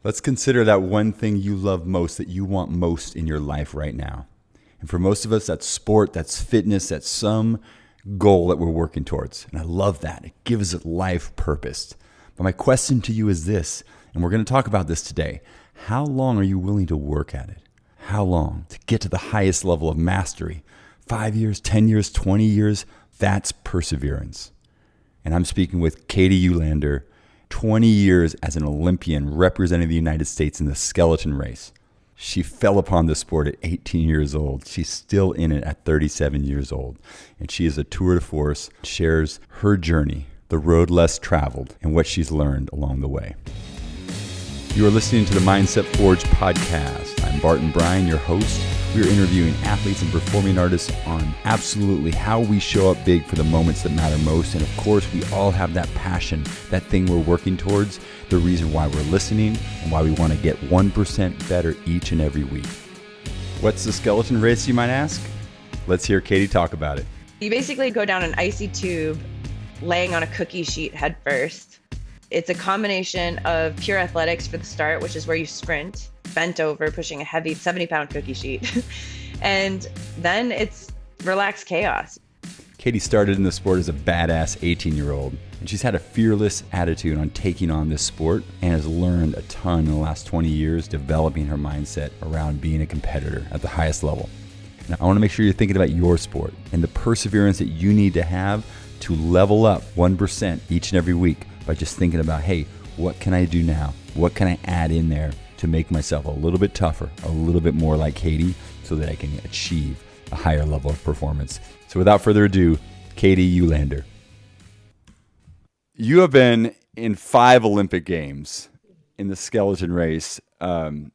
Let's consider that one thing you love most, that you want most in your life right now. And for most of us, that's sport, that's fitness, that's some goal that we're working towards. And I love that. It gives it life purpose. But my question to you is this, and we're going to talk about this today. How long are you willing to work at it? How long to get to the highest level of mastery? 5 years, 10 years, 20 years? That's perseverance. And I'm speaking with Katie Uhlaender, 20 years as an Olympian representing the United States in the skeleton race. She fell upon the sport at 18 years old. She's still in it at 37 years old. And she is a tour de force, shares her journey, the road less traveled, and what she's learned along the way. You are listening to the Mindset Forge podcast. I'm Barton Bryan, your host. We are interviewing athletes and performing artists on absolutely how we show up big for the moments that matter most. And of course, we all have that passion, that thing we're working towards, the reason why we're listening and why we want to get 1% better each and every week. What's the skeleton race, you might ask? Let's hear Katie talk about it. You basically go down an icy tube, laying on a cookie sheet head first. It's a combination of pure athletics for the start, which is where you sprint, bent over, pushing a heavy 70-pound cookie sheet. And then it's relaxed chaos. Katie started in the sport as a badass 18-year-old, and she's had a fearless attitude on taking on this sport and has learned a ton in the last 20 years developing her mindset around being a competitor at the highest level. Now, I want to make sure you're thinking about your sport and the perseverance that you need to have to level up 1% each and every week by just thinking about, hey, what can I do now? What can I add in there to make myself a little bit tougher, a little bit more like Katie, so that I can achieve a higher level of performance. So without further ado, Katie Uhlaender. You have been in 5 Olympic Games in the skeleton race. I'm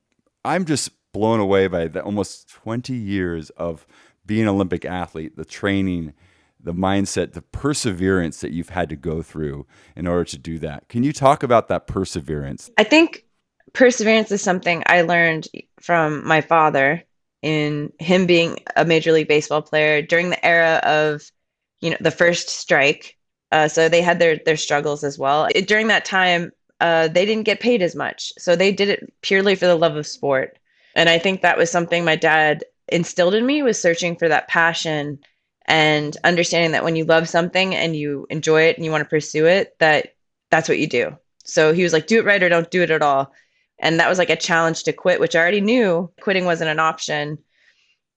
just blown away by the almost 20 years of being an Olympic athlete, the training, the mindset, the perseverance that you've had to go through in order to do that. Can you talk about that perseverance? I think perseverance is something I learned from my father, in him being a Major League Baseball player during the era of, the first strike. So they had their struggles as well. During that time, they didn't get paid as much. So they did it purely for the love of sport. And I think that was something my dad instilled in me, was searching for that passion and understanding that when you love something and you enjoy it and you want to pursue it, that's what you do. So he was like, do it right or don't do it at all. And that was like a challenge to quit, which I already knew quitting wasn't an option.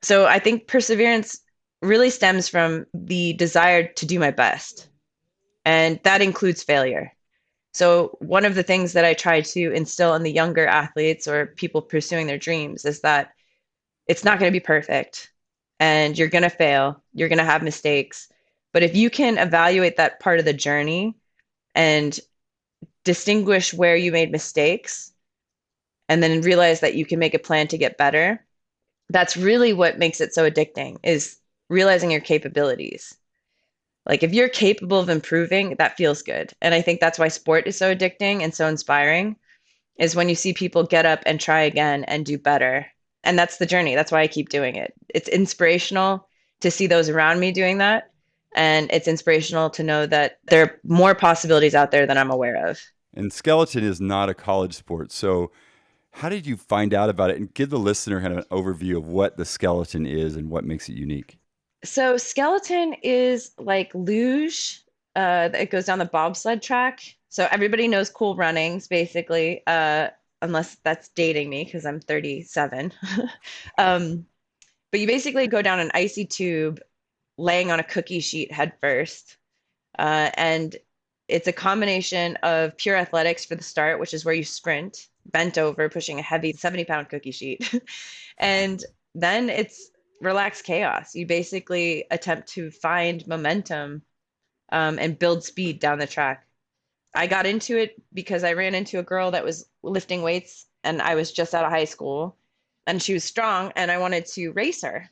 So I think perseverance really stems from the desire to do my best. And that includes failure. So one of the things that I try to instill in the younger athletes or people pursuing their dreams is that it's not going to be perfect. And you're going to fail, you're going to have mistakes. But if you can evaluate that part of the journey and distinguish where you made mistakes, and then realize that you can make a plan to get better, that's really what makes it so addicting, is realizing your capabilities. Like if you're capable of improving, that feels good. And I think that's why sport is so addicting and so inspiring, is when you see people get up and try again and do better. And that's the journey. That's why I keep doing it. It's inspirational to see those around me doing that. And it's inspirational to know that there are more possibilities out there than I'm aware of. And skeleton is not a college sport. So how did you find out about it? And give the listener kind of an overview of what the skeleton is and what makes it unique. So skeleton is like luge. It goes down the bobsled track. So everybody knows Cool Runnings, basically. Unless that's dating me because I'm 37. But you basically go down an icy tube, laying on a cookie sheet head first. And it's a combination of pure athletics for the start, which is where you sprint, bent over, pushing a heavy 70-pound cookie sheet. And then it's relaxed chaos. You basically attempt to find momentum and build speed down the track. I got into it because I ran into a girl that was lifting weights and I was just out of high school and she was strong and I wanted to race her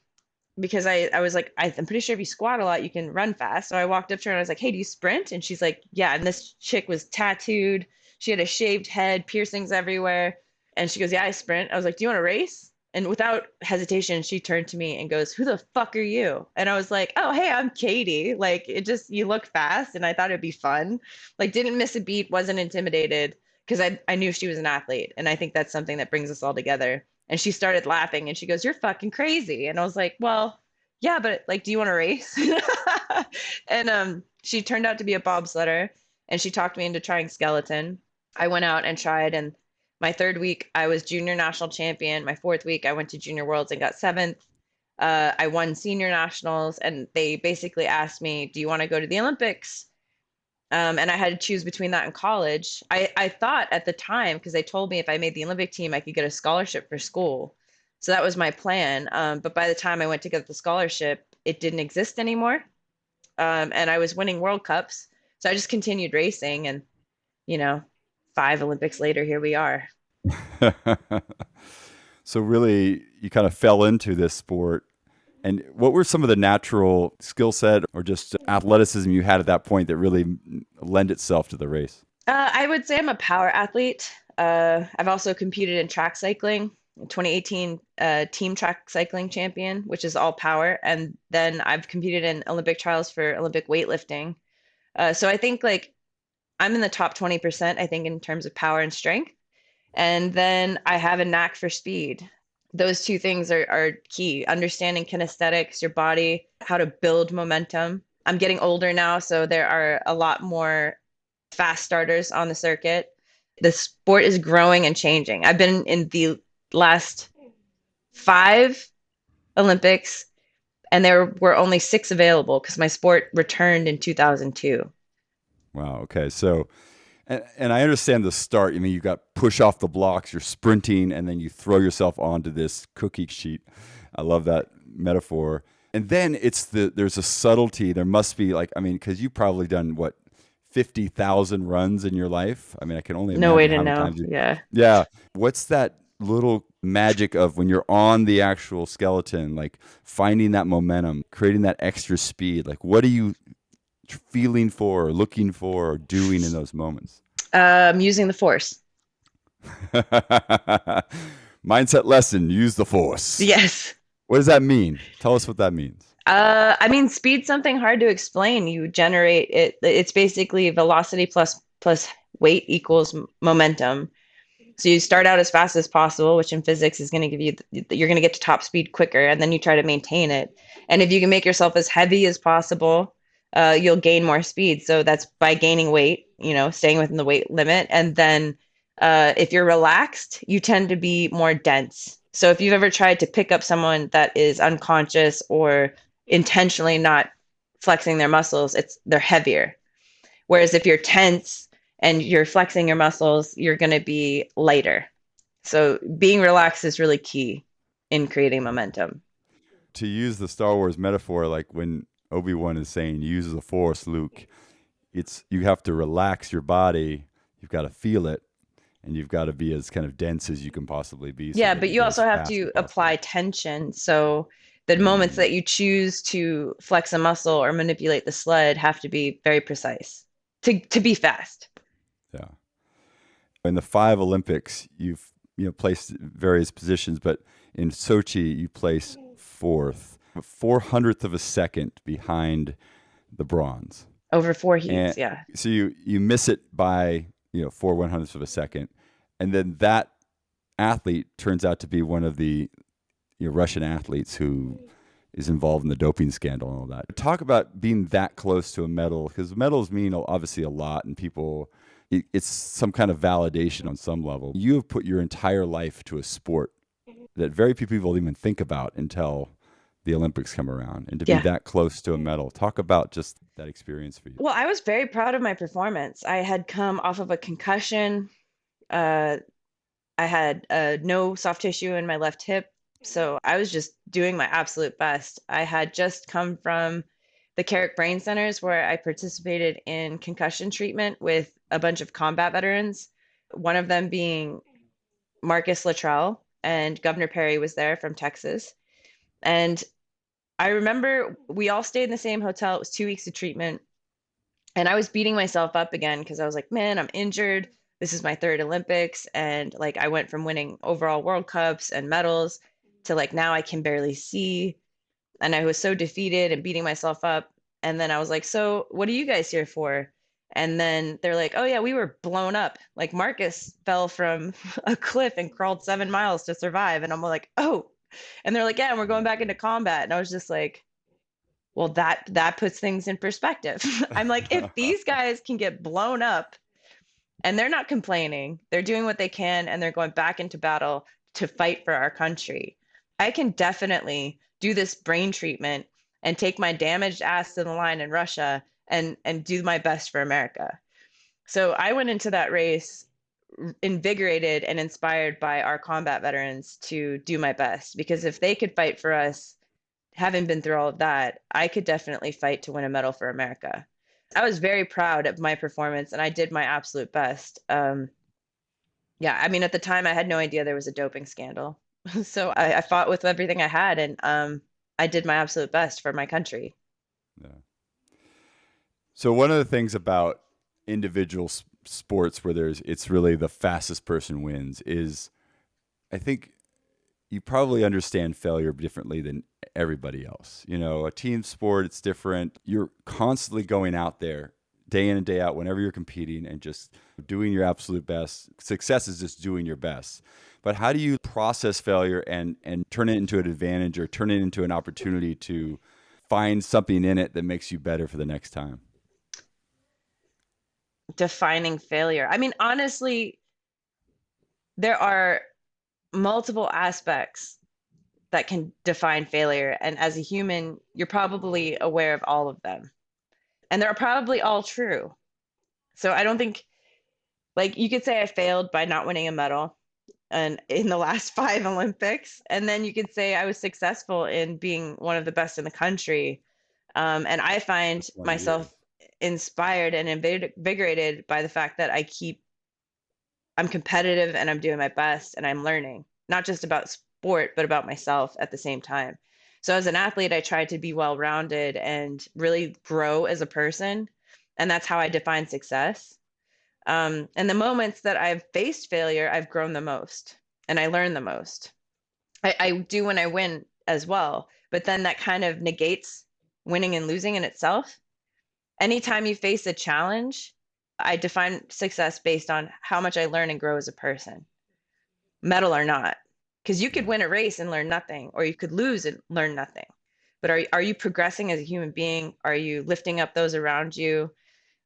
because I was like, I'm pretty sure if you squat a lot, you can run fast. So I walked up to her and I was like, hey, do you sprint? And she's like, yeah. And this chick was tattooed. She had a shaved head, piercings everywhere. And she goes, yeah, I sprint. I was like, do you want to race? And without hesitation, she turned to me and goes, who the fuck are you? And I was like, oh, hey, I'm Katie. Like, you look fast. And I thought it'd be fun. Like, didn't miss a beat, wasn't intimidated. because I knew she was an athlete. And I think that's something that brings us all together. And she started laughing and she goes, "You're fucking crazy." And I was like, "Well, yeah, but like, do you want to race?" And she turned out to be a bobsledder and she talked me into trying skeleton. I went out and tried, and my third week I was junior national champion. My fourth week I went to junior worlds and got seventh. I won senior nationals, and they basically asked me, "Do you want to go to the Olympics?" And I had to choose between that and college. I thought at the time, because they told me if I made the Olympic team, I could get a scholarship for school. So that was my plan. But by the time I went to get the scholarship, it didn't exist anymore. And I was winning World Cups. So I just continued racing. And, you know, 5 Olympics later, here we are. So really, you kind of fell into this sport. And what were some of the natural skill set or just athleticism you had at that point that really lend itself to the race? I would say I'm a power athlete. I've also competed in track cycling, 2018 team track cycling champion, which is all power. And then I've competed in Olympic trials for Olympic weightlifting. So I think like I'm in the top 20%, I think, in terms of power and strength. And then I have a knack for speed. Those two things are key. Understanding kinesthetics, your body, how to build momentum. I'm getting older now, so there are a lot more fast starters on the circuit. The sport is growing and changing. I've been in the last 5 Olympics, and there were only 6 available because my sport returned in 2002. Wow. Okay. So, and I understand the start. I mean, you got push off the blocks, you're sprinting, and then you throw yourself onto this cookie sheet. I love that metaphor. And then there's a subtlety. There must be like, I mean, because you've probably done what, 50,000 runs in your life. I mean, I can only No way imagine to how many know. times you, Yeah. yeah. What's that little magic of when you're on the actual skeleton, like finding that momentum, creating that extra speed? Like, what are you feeling for or looking for or doing in those moments? Using the force. Mindset lesson, use the force. Yes. What does that mean? Tell us what that means. I mean, speed's something hard to explain. You generate it. It's basically velocity plus weight equals momentum. So you start out as fast as possible, which in physics is going to give you, you're going to get to top speed quicker, and then you try to maintain it. And if you can make yourself as heavy as possible, you'll gain more speed. So that's by gaining weight, staying within the weight limit. And then if you're relaxed, you tend to be more dense. So if you've ever tried to pick up someone that is unconscious or intentionally not flexing their muscles, they're heavier. Whereas if you're tense and you're flexing your muscles, you're going to be lighter. So being relaxed is really key in creating momentum. To use the Star Wars metaphor, like when Obi-Wan is saying use the force, Luke, it's you have to relax your body, you've got to feel it, and you've got to be as kind of dense as you can possibly be so Yeah, that but you you go as also have fast as to possible. apply tension. So the moments Mm, that you choose to flex a muscle or manipulate the sled have to be very precise to be fast. yeah. In the 5 Olympics, you've placed various positions, but in Sochi you place fourth, 400th of a second behind the bronze, Over 4 heats, and yeah. so you miss it by 4/100ths of a second, and then that athlete turns out to be one of the Russian athletes who is involved in the doping scandal and all that. Talk about being that close to a medal, because medals mean obviously a lot, and people, it's some kind of validation on some level. You have put your entire life to a sport that very few people even think about until the Olympics come around, and to be Yeah. that close to a medal. Talk about just that experience for you. Well, I was very proud of my performance. I had come off of a concussion. Uh, I had no soft tissue in my left hip. So I was just doing my absolute best. I had just come from the Carrick Brain Centers where I participated in concussion treatment with a bunch of combat veterans, one of them being Marcus Luttrell, and Governor Perry was there from Texas. And I remember we all stayed in the same hotel. It was 2 weeks of treatment. And I was beating myself up again because I was like, man, I'm injured. This is my third Olympics. And like, I went from winning overall World Cups and medals to like, now I can barely see. And I was so defeated and beating myself up. And then I was like, so what are you guys here for? And then they're like, oh, yeah, we were blown up. Like Marcus fell from a cliff and crawled 7 miles to survive. And I'm like, oh. And they're like, yeah, and we're going back into combat. And I was just like, well, that puts things in perspective. I'm like, if these guys can get blown up and they're not complaining, they're doing what they can and they're going back into battle to fight for our country, I can definitely do this brain treatment and take my damaged ass to the line in Russia and do my best for America. So I went into that race invigorated and inspired by our combat veterans to do my best, because if they could fight for us, having been through all of that, I could definitely fight to win a medal for America. I was very proud of my performance and I did my absolute best. Yeah, I mean, at the time, I had no idea there was a doping scandal. So I fought with everything I had, and I did my absolute best for my country. Yeah. So one of the things about individual sports where it's really the fastest person wins is, I think you probably understand failure differently than everybody else. You know, a team sport, it's different. You're constantly going out there day in and day out whenever you're competing and just doing your absolute best. Success is just doing your best. But how do you process failure and turn it into an advantage or turn it into an opportunity to find something in it that makes you better for the next time? Defining failure. I mean, honestly, there are multiple aspects that can define failure. And as a human, you're probably aware of all of them. And they're probably all true. So I don't think, like, you could say I failed by not winning a medal and in the last five Olympics. And then you could say I was successful in being one of the best in the country. And I find One of you. myself inspired and invigorated by the fact that I'm competitive and I'm doing my best and I'm learning, not just about sport, but about myself at the same time. So as an athlete, I try to be well rounded and really grow as a person. And that's how I define success. And the moments that I've faced failure, I've grown the most and I learn the most. I do when I win as well, but then that kind of negates winning and losing in itself. Anytime you face a challenge, I define success based on how much I learn and grow as a person, medal or not. Because you could Yeah. win a race and learn nothing, or you could lose and learn nothing. But are you progressing as a human being? Are you lifting up those around you?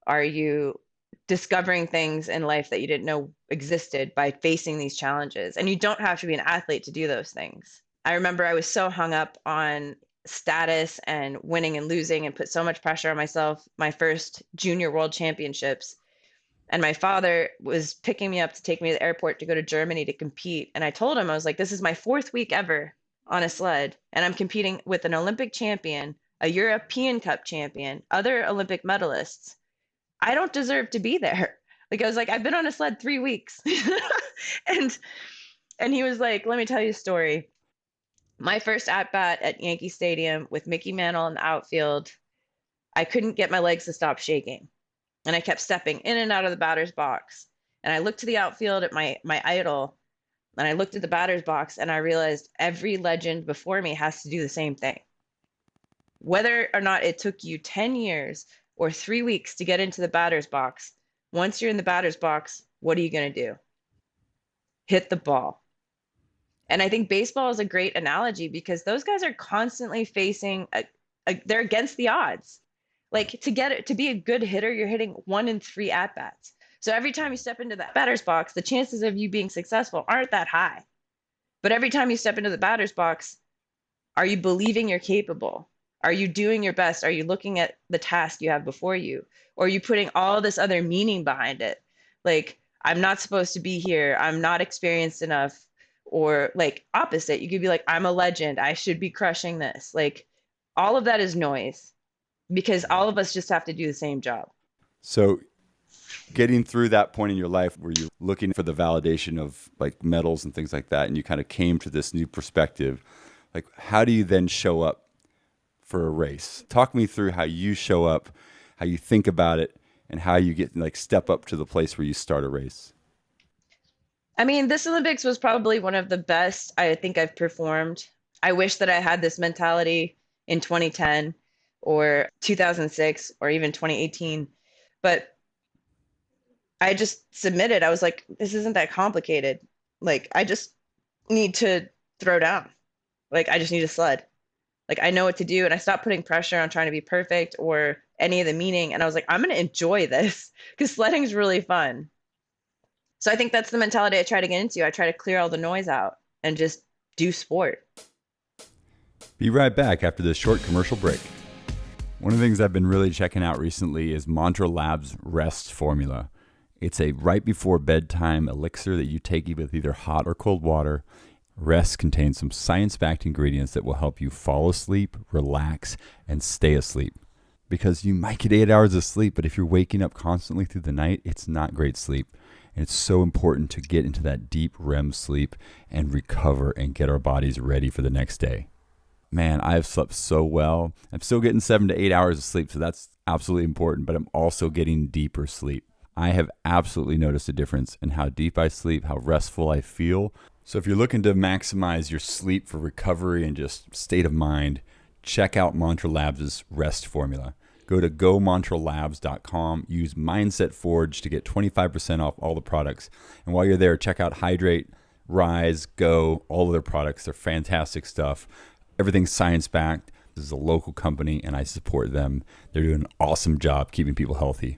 Are you discovering things in life that you didn't know existed by facing these challenges? And you don't have to be an athlete to do those things. I remember I was so hung up on status and winning and losing and put so much pressure on myself my first junior world championships. And my father was picking me up to take me to the airport to go to Germany to compete. And I told him, I was like, this is my fourth week ever on a sled. And I'm competing with an Olympic champion, a European Cup champion, other Olympic medalists. I don't deserve to be there. Like I was like, I've been on a sled 3 weeks. and and he was like, let me tell you a story. My first at bat at Yankee Stadium with Mickey Mantle in the outfield, I couldn't get my legs to stop shaking. And I kept stepping in and out of the batter's box. And I looked to the outfield at my idol, and I looked at the batter's box, and I realized every legend before me has to do the same thing. Whether or not it took you 10 years or 3 weeks to get into the batter's box, once you're in the batter's box, what are you going to do? Hit the ball. And I think baseball is a great analogy because those guys are constantly facing they're against the odds. Like to get it to be a good hitter, you're hitting 1 in 3 at bats. So every time you step into that batter's box, the chances of you being successful aren't that high. But every time you step into the batter's box, are you believing you're capable? Are you doing your best? Are you looking at the task you have before you? Or are you putting all this other meaning behind it? Like, I'm not supposed to be here. I'm not experienced enough. Or like opposite, you could be like, I'm a legend. I should be crushing this. Like, all of that is noise because all of us just have to do the same job. So getting through that point in your life where you're looking for the validation of like medals and things like that, and you kind of came to this new perspective, like how do you then show up for a race? Talk me through how you show up, how you think about it, and how you get like step up to the place where you start a race. I mean, this Olympics was probably one of the best I think I've performed. I wish that I had this mentality in 2010 or 2006 or even 2018. But I just submitted. I was like, this isn't that complicated. Like, I just need to throw down. Like, I just need to sled. Like, I know what to do. And I stopped putting pressure on trying to be perfect or any of the meaning. And I was like, I'm going to enjoy this because sledding is really fun. So I think that's the mentality I try to get into. I try to clear all the noise out and just do sport. Be right back after this short commercial break. One of the things I've been really checking out recently is Mantra Labs Rest Formula. It's a right before bedtime elixir that you take with either hot or cold water. Rest contains some science-backed ingredients that will help you fall asleep, relax, and stay asleep. Because you might get 8 hours of sleep, but if you're waking up constantly through the night, it's not great sleep. And it's so important to get into that deep REM sleep and recover and get our bodies ready for the next day. Man, I've slept so well. I'm still getting 7 to 8 hours of sleep, so that's absolutely important, but I'm also getting deeper sleep. I have absolutely noticed a difference in how deep I sleep, how restful I feel. So if you're looking to maximize your sleep for recovery and just state of mind, check out Mantra Labs' rest formula. Go to gomantralabs.com, use Mindset Forge to get 25% off all the products. And while you're there, check out Hydrate, Rise, Go, all of their products. They're fantastic stuff. Everything's science-backed. This is a local company, and I support them. They're doing an awesome job keeping people healthy.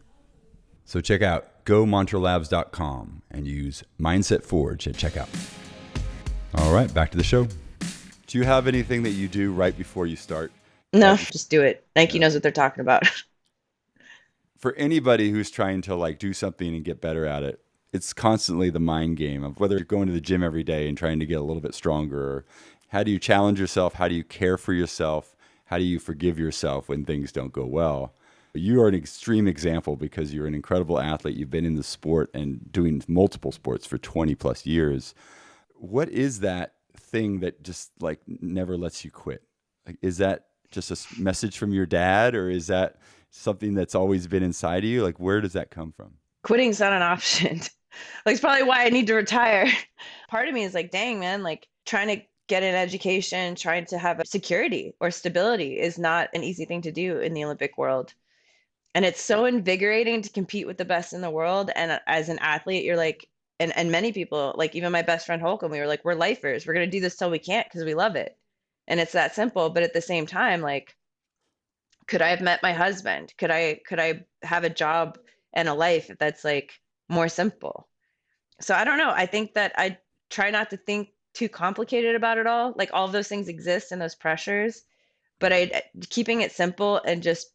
So check out gomantralabs.com and use Mindset Forge at checkout. All right, back to the show. Do you have anything that you do right before you start? No, just do it. Nike knows what they're talking about. For anybody who's trying to like do something and get better at it, it's constantly the mind game of whether you're going to the gym every day and trying to get a little bit stronger, or how do you challenge yourself? How do you care for yourself? How do you forgive yourself when things don't go well? You are an extreme example because you're an incredible athlete. You've been in the sport and doing multiple sports for 20 plus years. What is that thing that just like never lets you quit? Like, is that just a message from your dad, or is that something that's always been inside of you? Like, where does that come from? Quitting's not an option. Like, it's probably why I need to retire. Part of me is like, dang, man, like trying to get an education, trying to have a security or stability is not an easy thing to do in the Olympic world. And it's so invigorating to compete with the best in the world. And as an athlete, you're like, and many people, like even my best friend Holcomb, we were like, we're lifers. We're going to do this till we can't because we love it. And it's that simple. But at the same time, like, could I have met my husband? Could I have a job and a life that's like more simple? So I don't know. I think that I try not to think too complicated about it all. Like all of those things exist and those pressures, but I keeping it simple and just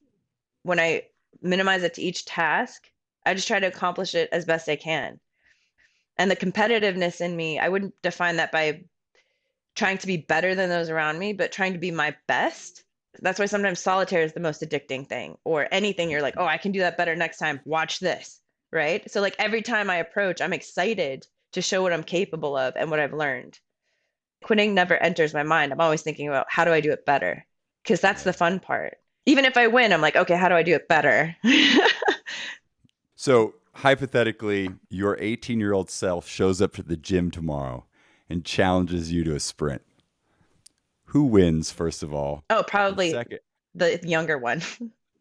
when I minimize it to each task, I just try to accomplish it as best I can. And the competitiveness in me, I wouldn't define that by trying to be better than those around me, but trying to be my best. That's why sometimes solitaire is the most addicting thing, or anything you're like, oh, I can do that better next time. Watch this. Right. So, like, every time I approach, I'm excited to show what I'm capable of and what I've learned. Quitting never enters my mind. I'm always thinking about how do I do it better? Because that's the Right. fun part. Even if I win, I'm like, okay, how do I do it better? So hypothetically, your 18-year-old self shows up to the gym tomorrow and challenges you to a sprint. Who wins, first of all? Oh, And probably second, the younger one.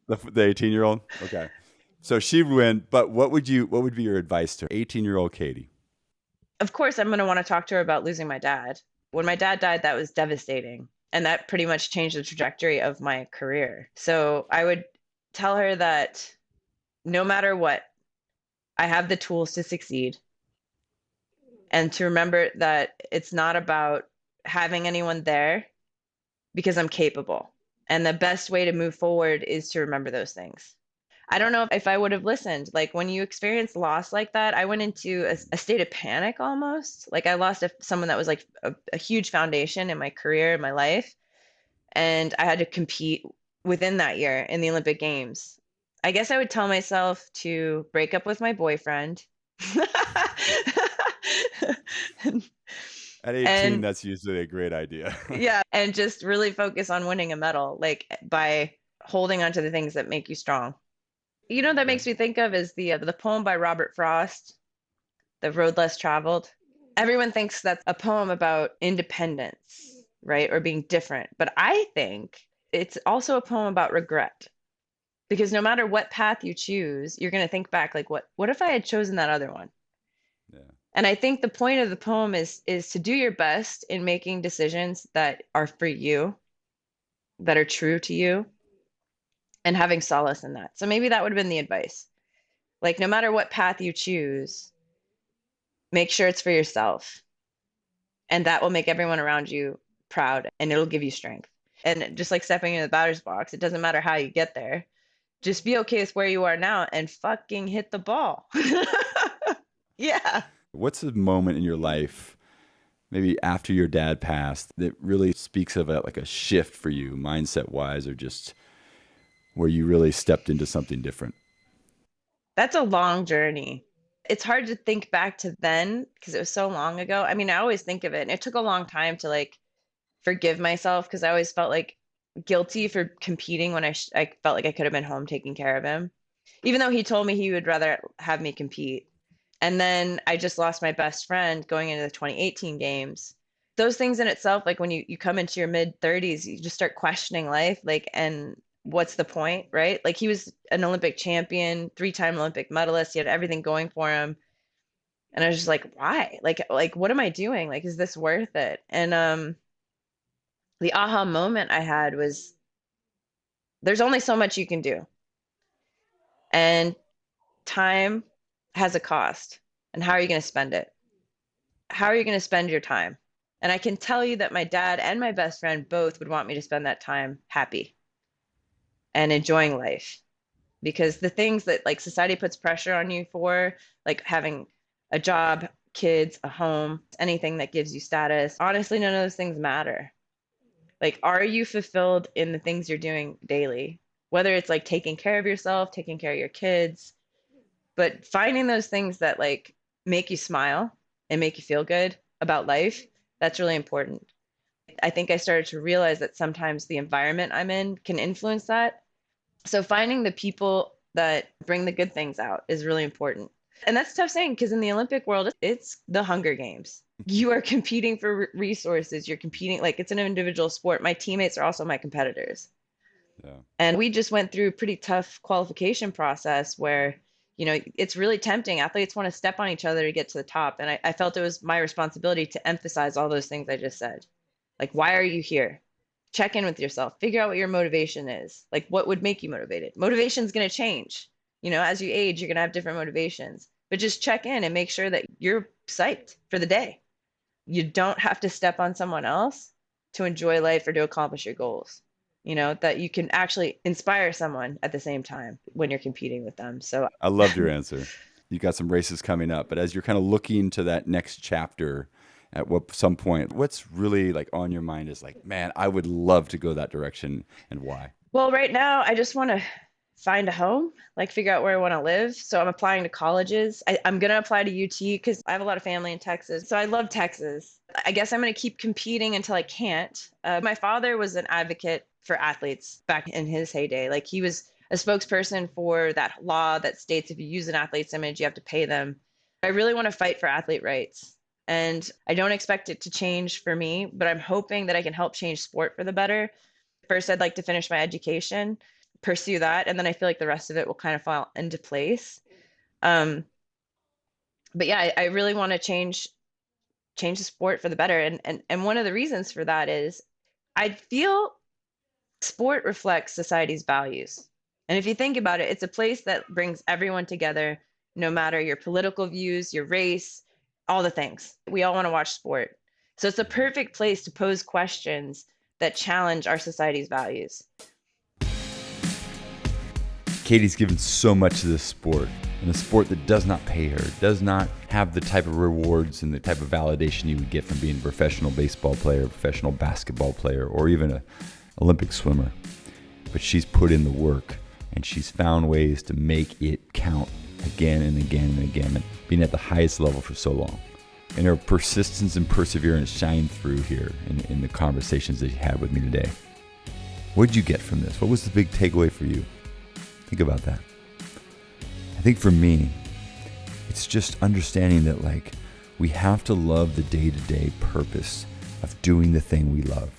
the 18-year-old? Okay. So she'd win, but what would be your advice to 18-year-old Katie? Of course, I'm going to want to talk to her about losing my dad. When my dad died, that was devastating. And that pretty much changed the trajectory of my career. So I would tell her that no matter what, I have the tools to succeed. And to remember that it's not about having anyone there because I'm capable. And the best way to move forward is to remember those things. I don't know if I would have listened. Like when you experience loss like that, I went into a state of panic almost. Like I lost someone that was like a huge foundation in my career, in my life. And I had to compete within that year in the Olympic Games. I guess I would tell myself to break up with my boyfriend. At 18, And that's usually a great idea. yeah, and just really focus on winning a medal, like by holding on to the things that make you strong. You know, that Okay. makes me think of is the poem by Robert Frost, The Road Less Traveled. Everyone thinks that's a poem about independence, right? Or being different. But I think it's also a poem about regret. Because no matter what path you choose, you're going to think back like, what if I had chosen that other one? Yeah. And I think the point of the poem is to do your best in making decisions that are for you, that are true to you, and having solace in that. So maybe that would have been the advice. Like, no matter what path you choose, make sure it's for yourself. And that will make everyone around you proud and it'll give you strength. And just like stepping into the batter's box, it doesn't matter how you get there. Just be okay with where you are now and fucking hit the ball. Yeah. What's a moment in your life, maybe after your dad passed, that really speaks of like a shift for you, mindset wise, or just where you really stepped into something different? That's a long journey. It's hard to think back to then because it was so long ago. I mean, I always think of it, and it took a long time to like forgive myself because I always felt like guilty for competing when I felt like I could have been home taking care of him, even though he told me he would rather have me compete. And then I just lost my best friend going into the 2018 games. Those things in itself, like when you come into your mid 30s, you just start questioning life, like, and what's the point, right? Like he was an Olympic champion, three-time Olympic medalist. He had everything going for him. And I was just like, why? Like what am I doing? Like, is this worth it? And the aha moment I had was there's only so much you can do. And time has a cost. And how are you going to spend it? How are you going to spend your time? And I can tell you that my dad and my best friend both would want me to spend that time happy and enjoying life. Because the things that like society puts pressure on you for, like having a job, kids, a home, anything that gives you status, honestly, none of those things matter. Like, are you fulfilled in the things you're doing daily? Whether it's like taking care of yourself, taking care of your kids, but finding those things that like make you smile and make you feel good about life, that's really important. I think I started to realize that sometimes the environment I'm in can influence that. So finding the people that bring the good things out is really important. And that's tough saying because in the Olympic world, it's the Hunger Games. You are competing for resources. You're competing like it's an individual sport. My teammates are also my competitors. Yeah. And we just went through a pretty tough qualification process where, it's really tempting. Athletes want to step on each other to get to the top. And I felt it was my responsibility to emphasize all those things I just said. Like, why are you here? Check in with yourself. Figure out what your motivation is. Like, what would make you motivated? Motivation is going to change. As you age, you're going to have different motivations. But just check in and make sure that you're psyched for the day. You don't have to step on someone else to enjoy life or to accomplish your goals. That you can actually inspire someone at the same time when you're competing with them. So I loved your answer. You got some races coming up, but as you're kind of looking to that next chapter, at some point, what's really like on your mind is like, man, I would love to go that direction, and why? well, right now, I just want to find a home, like figure out where I want to live. So I'm applying to colleges. I'm going to apply to UT because I have a lot of family in Texas. So I love Texas. I guess I'm going to keep competing until I can't. My father was an advocate for athletes back in his heyday. Like he was a spokesperson for that law that states if you use an athlete's image, you have to pay them. I really want to fight for athlete rights. And I don't expect it to change for me, but I'm hoping that I can help change sport for the better. First, I'd like to finish my education, pursue that, and then I feel like the rest of it will kind of fall into place. Um, but yeah, I really want to change the sport for the better. And one of the reasons for that is I feel sport reflects society's values. And if you think about it, it's a place that brings everyone together, no matter your political views, your race, all the things. We all want to watch sport. So it's a perfect place to pose questions that challenge our society's values. Katie's given so much to this sport, and a sport that does not pay her, does not have the type of rewards and the type of validation you would get from being a professional baseball player, a professional basketball player, or even an Olympic swimmer. But she's put in the work, and she's found ways to make it count again and again and again, and being at the highest level for so long. And her persistence and perseverance shine through here in the conversations that you had with me today. What did you get from this? What was the big takeaway for you? Think about that. I think for me, it's just understanding that like we have to love the day-to-day purpose of doing the thing we love.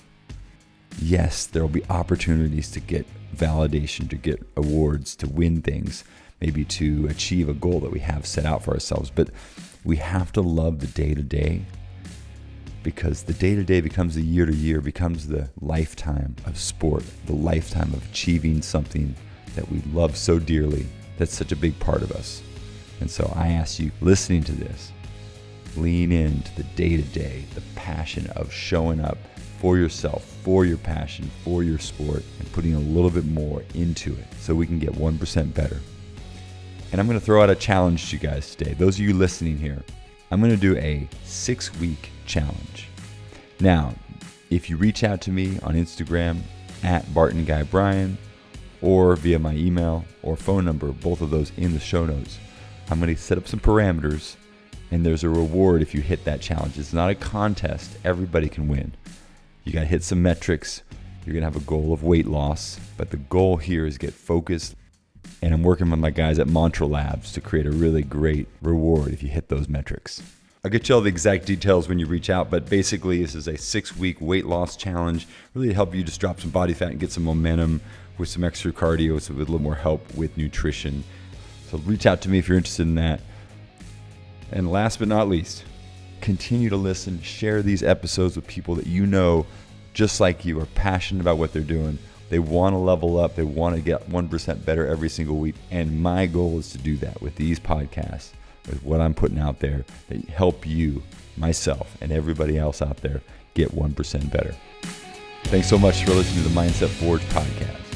Yes, there will be opportunities to get validation, to get awards, to win things, maybe to achieve a goal that we have set out for ourselves. But we have to love the day-to-day, because the day-to-day becomes the year-to-year, becomes the lifetime of sport, the lifetime of achieving something that we love so dearly, that's such a big part of us. And so I ask you, listening to this, lean into the day-to-day, the passion of showing up for yourself, for your passion, for your sport, and putting a little bit more into it so we can get 1% better. And I'm going to throw out a challenge to you guys today. Those of you listening here, I'm going to do a 6-week challenge. Now, if you reach out to me on Instagram at BartonGuyBrian or via my email or phone number, both of those in the show notes, I'm going to set up some parameters, and there's a reward if you hit that challenge. It's not a contest. Everybody can win. You got to hit some metrics. You're going to have a goal of weight loss, but the goal here is get focused. And I'm working with my guys at Mantra Labs to create a really great reward if you hit those metrics. I'll get you all the exact details when you reach out, but basically this is a 6-week weight loss challenge, really to help you just drop some body fat and get some momentum with some extra cardio, so with a little more help with nutrition. So reach out to me if you're interested in that. And last but not least, continue to listen, share these episodes with people that you know, just like you, are passionate about what they're doing. They want to level up. They want to get 1% better every single week. And my goal is to do that with these podcasts, with what I'm putting out there, that help you, myself, and everybody else out there get 1% better. Thanks so much for listening to the Mindset Forge podcast.